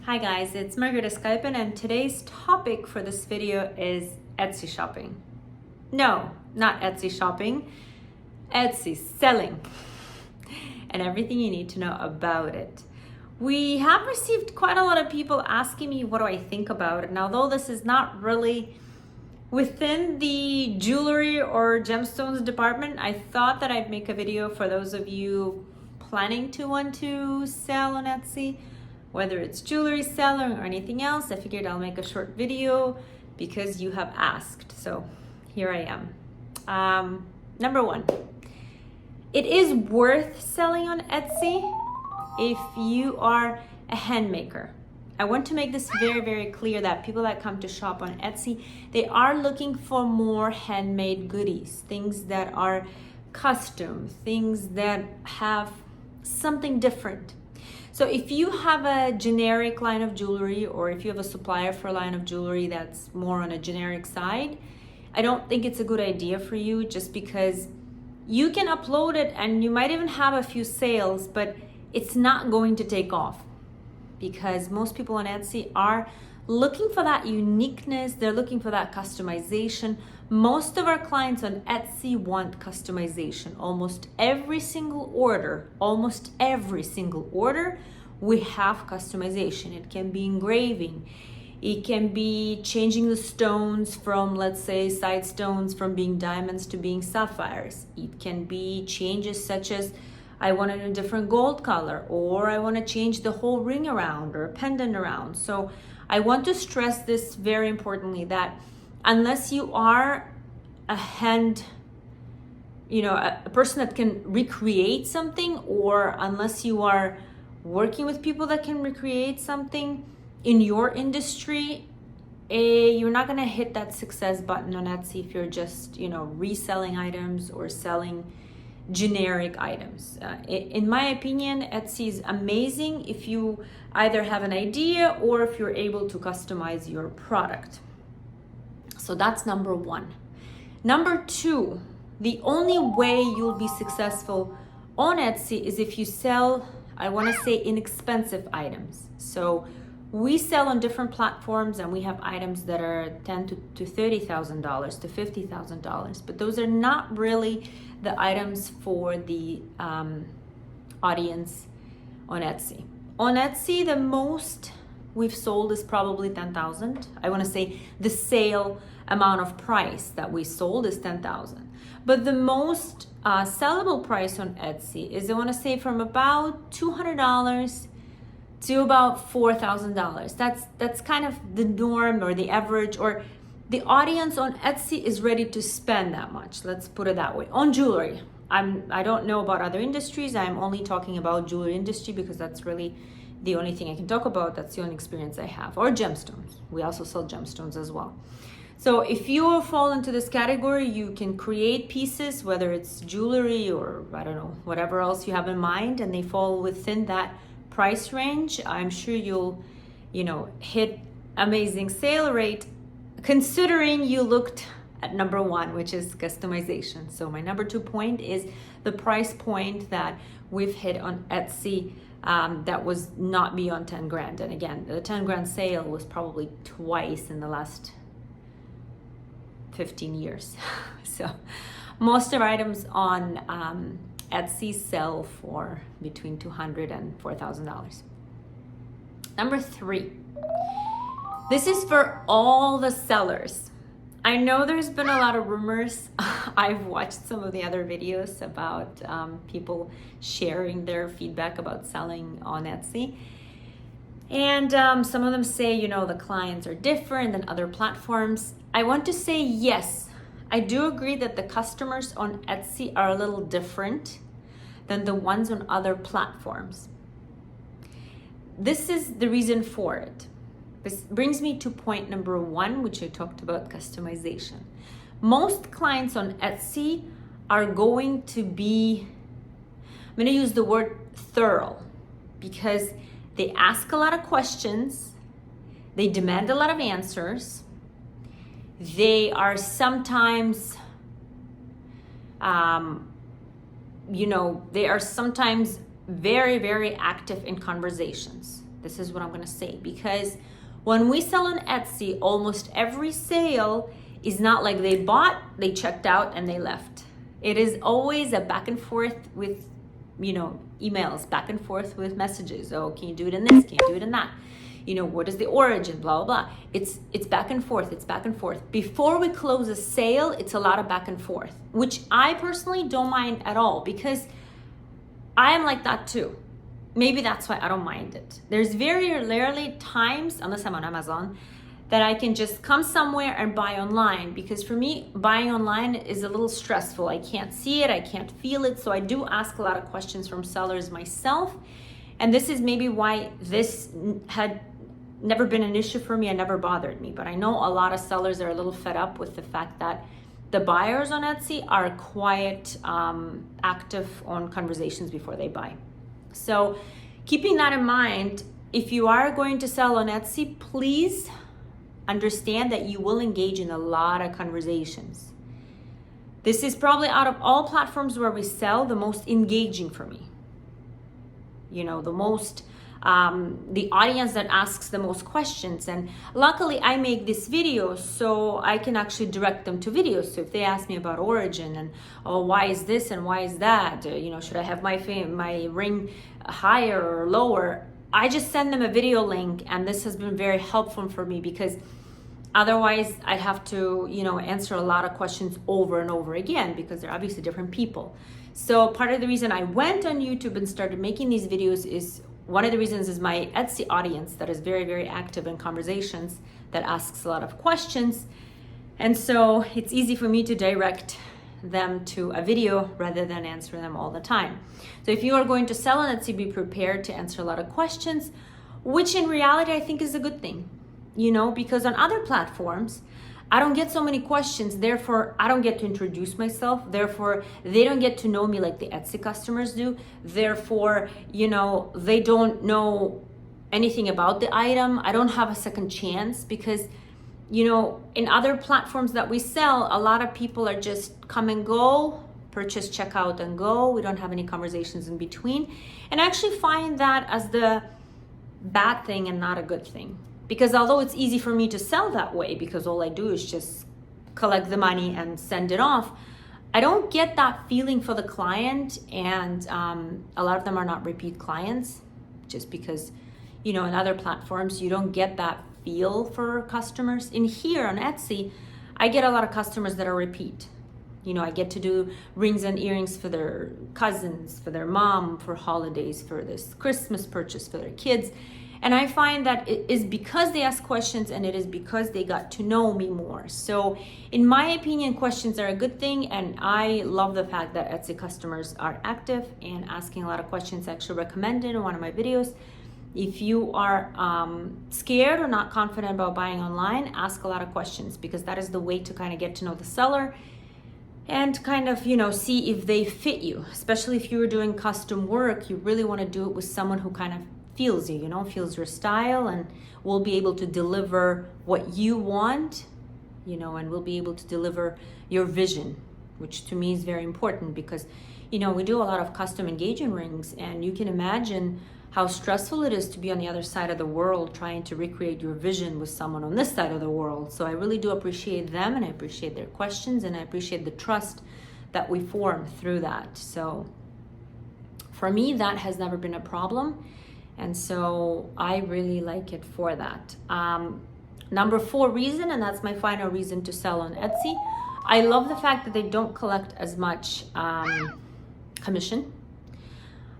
Hi guys, it's Margareta Skypen, and today's topic for this video is Etsy shopping. No, not Etsy shopping, Etsy selling and everything you need to know about it. We have received quite a lot of people asking me what do I think about it. And although this is not really within the jewelry or gemstones department, I thought that I'd make a video for those of you planning to want to sell on Etsy. Whether it's jewelry selling or anything else, I figured I'll make a short video because you have asked. So here I am. Number one, it is worth selling on Etsy if you are a hand maker. I want to make this very, very clear that people that come to shop on Etsy, they are looking for more handmade goodies, things that are custom, things that have something different. So if you have a generic line of jewelry, or if you have a supplier for a line of jewelry that's more on a generic side, I don't think it's a good idea for you, just because you can upload it and you might even have a few sales, but it's not going to take off because most people on Etsy are looking for that uniqueness. They're looking for that customization. Most of our clients on Etsy want customization. Almost every single order, we have customization. It can be engraving. It can be changing the stones from, let's say, side stones from being diamonds to being sapphires. It can be changes such as, I want it in a different gold color, or I want to change the whole ring around or a pendant around. So I want to stress this very importantly, that unless you are a person that can recreate something, or unless you are working with people that can recreate something in your industry, you're not going to hit that success button on Etsy if you're just, reselling items or selling generic items. In my opinion, Etsy is amazing if you either have an idea or if you're able to customize your product. So that's number one. Number two, the only way you'll be successful on Etsy is if you sell, I want to say, inexpensive items. So we sell on different platforms, and we have items that are $10,000 to $30,000 to $50,000, but those are not really the items for the audience on Etsy. On Etsy, the most we've sold is probably 10,000. I want to say the sale amount of price that we sold is 10,000. But the most sellable price on Etsy is, I want to say, from about $200 to about $4,000. That's kind of the norm, or the average, or the audience on Etsy is ready to spend that much. Let's put it that way. On jewelry, I don't know about other industries. I'm only talking about jewelry industry because that's really the only thing I can talk about. That's the only experience I have. Or gemstones. We also sell gemstones as well. So if you fall into this category, you can create pieces, whether it's jewelry or, I don't know, whatever else you have in mind, and they fall within that price range. I'm sure you'll, hit amazing sale rate, considering you looked at number one, which is customization. So my number 2 point is the price point that we've hit on Etsy that was not beyond 10 grand. And again, the 10 grand sale was probably twice in the last 15 years. So most of our items on Etsy sell for between $200 and $4,000. Number 3, this is for all the sellers. I know there's been a lot of rumors. I've watched some of the other videos about people sharing their feedback about selling on Etsy. And some of them say, the clients are different than other platforms. I want to say yes. I do agree that the customers on Etsy are a little different than the ones on other platforms. This is the reason for it. This brings me to point number 1, which I talked about, customization. Most clients on Etsy are going to be, I'm going to use the word thorough, because they ask a lot of questions, they demand a lot of answers, they are sometimes, they are sometimes very, very active in conversations. This is what I'm gonna say, because when we sell on Etsy, almost every sale is not like they bought, they checked out, and they left. It is always a back and forth with, emails, back and forth with messages. Oh, can you do it in this? Can you do it in that? What is the origin? Blah, blah, blah. It's back and forth. It's back and forth. Before we close a sale, it's a lot of back and forth, which I personally don't mind at all, because I am like that too. Maybe that's why I don't mind it. There's very rarely times, unless I'm on Amazon, that I can just come somewhere and buy online, because for me, buying online is a little stressful. I can't see it, I can't feel it. So I do ask a lot of questions from sellers myself. And this is maybe why this had never been an issue for me and never bothered me. But I know a lot of sellers are a little fed up with the fact that the buyers on Etsy are quite active on conversations before they buy. So keeping that in mind, if you are going to sell on Etsy, please understand that you will engage in a lot of conversations. This is probably, out of all platforms where we sell, the most engaging for me. The most, the audience that asks the most questions. And luckily I make these videos so I can actually direct them to videos. So if they ask me about origin and, why is this and why is that, should I have my ring higher or lower, I just send them a video link. And this has been very helpful for me, because otherwise I'd have to, answer a lot of questions over and over again, because they're obviously different people. So part of the reason I went on YouTube and started making these videos is, one of the reasons is my Etsy audience that is very, very active in conversations, that asks a lot of questions. And so it's easy for me to direct them to a video rather than answer them all the time. So if you are going to sell on Etsy, be prepared to answer a lot of questions, which in reality I think is a good thing, because on other platforms, I don't get so many questions, therefore I don't get to introduce myself, therefore they don't get to know me like the Etsy customers do, therefore, they don't know anything about the item. I don't have a second chance, because, in other platforms that we sell, a lot of people are just come and go, purchase, check out and go. We don't have any conversations in between. And I actually find that as the bad thing and not a good thing. Because although it's easy for me to sell that way, because all I do is just collect the money and send it off, I don't get that feeling for the client. And a lot of them are not repeat clients, just because, in other platforms, you don't get that feel for customers. In here on Etsy, I get a lot of customers that are repeat. I get to do rings and earrings for their cousins, for their mom, for holidays, for this Christmas purchase for their kids. And I find that it is because they ask questions, and it is because they got to know me more. So in my opinion, questions are a good thing. And I love the fact that Etsy customers are active and asking a lot of questions. I actually recommend it in one of my videos. If you are scared or not confident about buying online, ask a lot of questions, because that is the way to kind of get to know the seller and kind of, see if they fit you. Especially if you're doing custom work, you really want to do it with someone who kind of feels you, feels your style, and will be able to deliver what you want, and will be able to deliver your vision, which to me is very important, because, we do a lot of custom engagement rings, and you can imagine how stressful it is to be on the other side of the world trying to recreate your vision with someone on this side of the world. So I really do appreciate them, and I appreciate their questions, and I appreciate the trust that we form through that. So for me, that has never been a problem. And so I really like it for that. Number 4 reason, and that's my final reason to sell on Etsy, I love the fact that they don't collect as much commission.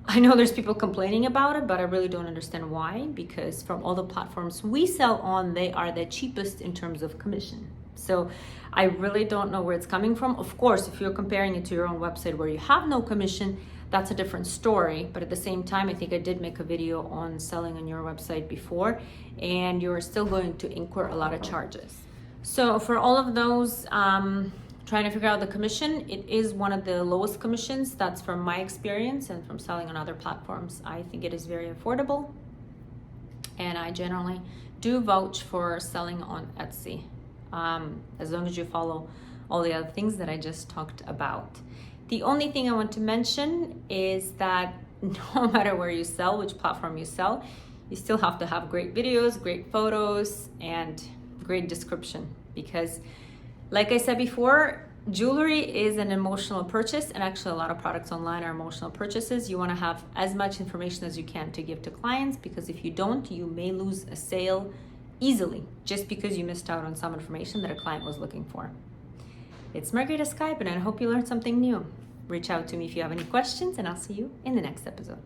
I know there's people complaining about it, but I really don't understand why, because from all the platforms we sell on, they are the cheapest in terms of commission. So I really don't know where it's coming from. Of course, if you're comparing it to your own website where you have no commission, that's a different story. But at the same time, I think I did make a video on selling on your website before, and you're still going to incur a lot of charges. So for all of those trying to figure out the commission, it is one of the lowest commissions. That's from my experience and from selling on other platforms. I think it is very affordable, and I generally do vouch for selling on Etsy, as long as you follow all the other things that I just talked about. The only thing I want to mention is that no matter where you sell, which platform you sell, you still have to have great videos, great photos, and great description. Because like I said before, jewelry is an emotional purchase, and actually a lot of products online are emotional purchases. You want to have as much information as you can to give to clients, because if you don't, you may lose a sale easily just because you missed out on some information that a client was looking for. It's Margarita Skype, and I hope you learned something new. Reach out to me if you have any questions, and I'll see you in the next episode.